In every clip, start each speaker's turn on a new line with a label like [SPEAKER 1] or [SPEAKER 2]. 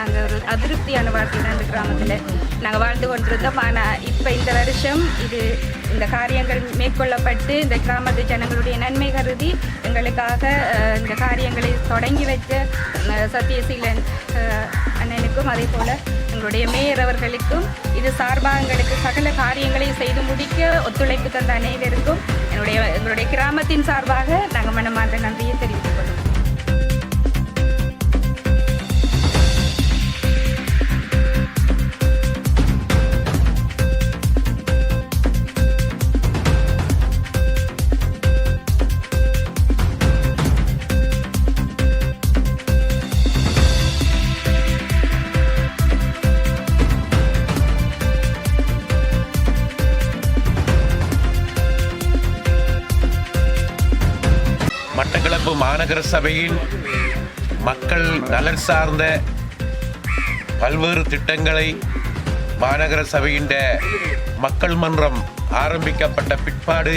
[SPEAKER 1] நாங்கள் ஒரு அதிருப்தியான வாழ்க்கை தான் இந்த கிராமத்தில் நாங்கள் வாழ்ந்து கொண்டிருந்தோம். ஆனால் இப்போ இந்த வருஷம் இந்த காரியங்கள் மேற்கொள்ளப்பட்டு இந்த கிராமத்து ஜனங்களுடைய நன்மை கருதி எங்களுக்காக இந்த காரியங்களை தொடங்கி வைத்த சத்யசீலன் அண்ணனுக்கும் அதே போல் எங்களுடைய மேயர் அவர்களுக்கும் இது சார்பாக எங்களுக்கு சகல காரியங்களையும் செய்து முடிக்க ஒத்துழைப்பு தந்த அனைவருக்கும் எங்களுடைய கிராமத்தின் சார்பாக நாங்கள் மனமார்ந்த நன்றியை தெரிவித்துக் கொள்வோம்.
[SPEAKER 2] மட்டக்களப்பு மாநகர சபையின் மக்கள் நலன் சார்ந்த பல்வேறு திட்டங்களை மாநகர சபையின் மக்கள் மன்றம் ஆரம்பிக்கப்பட்ட பிற்பாடு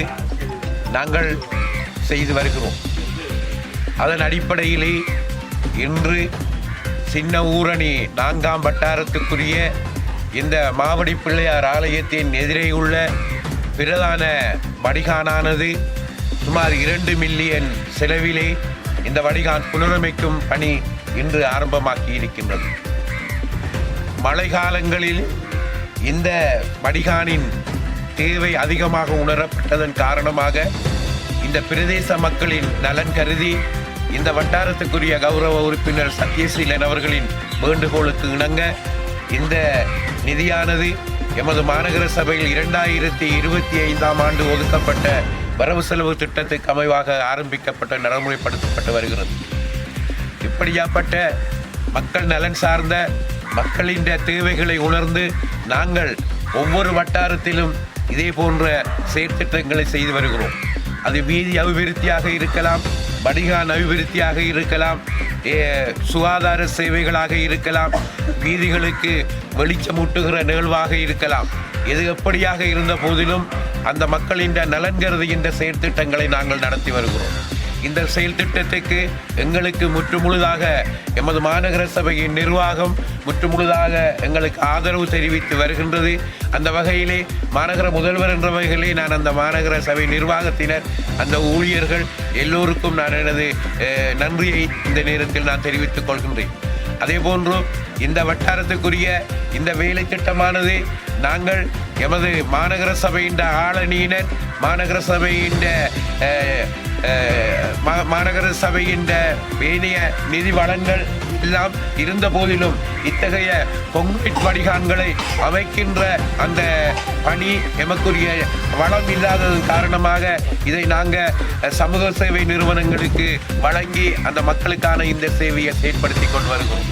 [SPEAKER 2] நாங்கள் செய்து வருகிறோம். அதன் அடிப்படையிலே இன்று சின்ன ஊரணி 4ஆம் வட்டாரத்துக்குரிய இந்த மாவடி பிள்ளையார் ஆலயத்தின் எதிரே உள்ள பிரதான வடிகானானது சுமார் 2 மில்லியன் செலவிலே இந்த வடிகான் புனரமைக்கும் பணி இன்று ஆரம்பமாக்கி இருக்கின்றது. மழை காலங்களில் இந்த வடிகானின் தேவை அதிகமாக உணரப்பட்டதன் காரணமாக இந்த பிரதேச மக்களின் நலன் கருதி இந்த வட்டாரத்துக்குரிய கௌரவ உறுப்பினர் சத்யசீலன் அவர்களின் வேண்டுகோளுக்கு இணங்க இந்த நிதியானது எமது மாநகர சபையில் 2025ஆம் ஆண்டு ஒதுக்கப்பட்ட வரவு செலவு திட்டத்துக்கு அமைவாக ஆரம்பிக்கப்பட்ட நடைமுறைப்படுத்தப்பட்டு வருகிறது. இப்படியாப்பட்ட மக்கள் நலன் சார்ந்த மக்களின் தேவைகளை உணர்ந்து நாங்கள் ஒவ்வொரு வட்டாரத்திலும் இதே போன்ற செயற்திட்டங்களை செய்து வருகிறோம். அது வீதி அபிவிருத்தியாக இருக்கலாம், வடிகான் அபிவிருத்தியாக இருக்கலாம், சுகாதார சேவைகளாக இருக்கலாம், வீதிகளுக்கு வெளிச்சமூட்டுகிற நிகழ்வாக இருக்கலாம். எது எப்படியாக இருந்த போதிலும் அந்த மக்களின் நலன் கருதுகின்ற செயற்திட்டங்களை நாங்கள் நடத்தி வருகிறோம். இந்த செயல்திட்டத்துக்கு எங்களுக்கு முற்றுமுழுதாக எமது மாநகர சபையின் நிர்வாகம் முற்றுமுழுதாக எங்களுக்கு ஆதரவு தெரிவித்து வருகின்றது. அந்த வகையிலே மாநகர முதல்வர் என்ற வகையிலே நான் அந்த மாநகர சபை நிர்வாகத்தினர், அந்த ஊழியர்கள் எல்லோருக்கும் நான் எனது நன்றியை இந்த நேரத்தில் நான் தெரிவித்துக் கொள்கின்றேன். அதே போன்று இந்த வட்டாரத்துக்குரிய இந்த வேலை திட்டமானது நாங்கள் எமது மாநகர சபையின் ஆளணியினர், மாநகர சபையின் வேணிய நிதி வளங்கள் எல்லாம் இருந்த போதிலும் இத்தகைய கொங்கிரீட் வடிகான்களை அமைக்கின்ற அந்த பணி எமக்குரிய வளம் இல்லாததன் காரணமாக இதை நாங்கள் சமூக சேவை நிறுவனங்களுக்கு வழங்கி அந்த மக்களுக்கான இந்த சேவையை செயற்படுத்தி கொண்டு வருகிறோம்.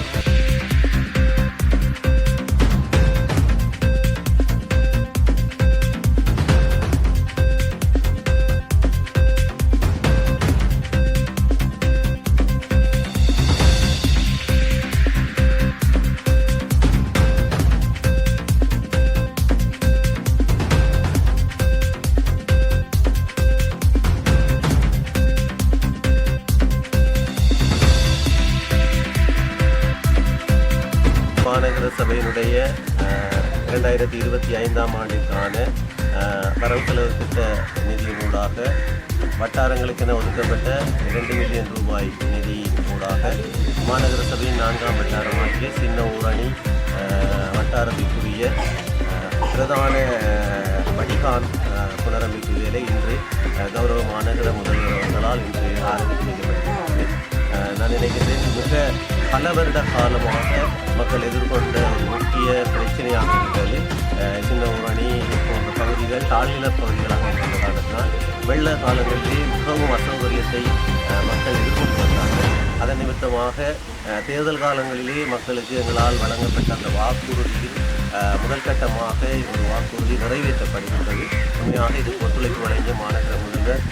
[SPEAKER 3] மாநகர சபையினுடைய 2025ஆம் ஆண்டிற்கான வரவு செலவு திட்ட நிதியினூடாக வட்டாரங்களுக்கென ஒதுக்கப்பட்ட 2 மில்லியன் ரூபாய் நிதியினூடாக மாநகர சபையின் 4ஆம் வட்டாரமாகிய சின்ன ஊரணி வட்டாரத்திற்குரிய பிரதான வடிகான் புனரமைப்பு வேலை இன்று கௌரவ மாநகர முதல்வர் அவர்களால் இன்று ஆரம்பித்து வைக்கப்பட்டிருக்கிறது. நான் நினைக்கிறேன் மிக பல வருட காலமாக மக்கள் எதிர்கொண்ட ஒரு முக்கிய பிரச்சனையாக இருந்தது சின்ன ஊரணி போன்ற பகுதிகள் தாழ்நில பகுதிகளாக இருந்த காரணத்தினால் வெள்ள காலங்களிலே மிகவும் அசௌகரியத்தை மக்கள் எதிர்கொண்டு வந்தார்கள். அதன் நிமித்தமாக தேர்தல் காலங்களிலே மக்களுக்கு எங்களால் வழங்கப்பட்ட அந்த வாக்குறுதியில் முதல் கட்டமாக ஒரு வாக்குறுதி நிறைவேற்றப்படுகின்றது. உண்மையாக இதுக்கு ஒத்துழைப்பு வழங்கிய மாநகர முதல்வர்,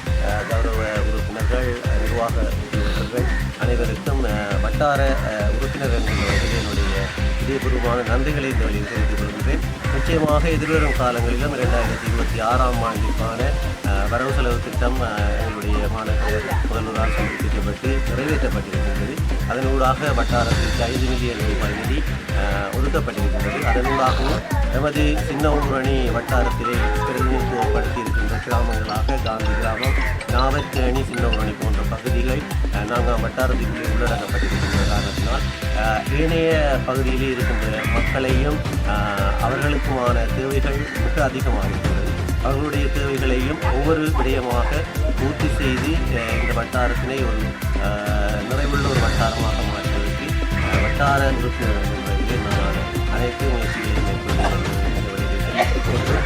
[SPEAKER 3] கௌரவ உறுப்பினர்கள், நிர்வாக உறுப்பினர்கள் அனைவருக்கும் வட்டார உறுப்பினர்கள் என்னுடைய இதயபூர்வமான நன்றிகளை இந்த வழியில் தெரிவித்துக் கொள்கின்றேன். நிச்சயமாக எதிர்வரும் காலங்களிலும் 2026ஆம் ஆண்டிற்கான வரவு செலவு திட்டம் எங்களுடைய மாநகர முதல்வரால் சமர்ப்பிக்கப்பட்டு நிறைவேற்றப்பட்டிருக்கின்றது. அதனூடாக வட்டாரத்திற்கு 5 மில்லியன் ரூபாய் நிதி ஒதுக்கப்பட்டிருக்கின்றது. அதனூடாகவும் எமது சின்ன ஊரணி வட்டாரத்திலே பிரதிநிதித்துவப்படுத்தியிருக்கின்ற கிராமங்களாக காந்தி கிராமம், நாவற்கேணி, சின்ன ஊரணி போன்ற பகுதிகள் நாங்கள் வட்டாரத்திற்கு உள்ளடக்கப்பட்டிருக்கின்ற காரணத்தினால் ஏனைய பகுதியிலே இருக்கின்ற மக்களையும் அவர்களுக்குமான தேவைகள் மிக அதிகமாக இருக்கிறது. அவர்களுடைய தேவைகளையும் ஒவ்வொரு விடயமாக பூர்த்தி செய்து இந்த வட்டாரத்தினை ஒரு நிறைவுள்ள ஒரு வட்டாரமாக மாற்றுவதற்கு வட்டார உறுப்பினர்கள் முறையில் நான் அனைத்து முயற்சிகளையும் மேற்கொண்டு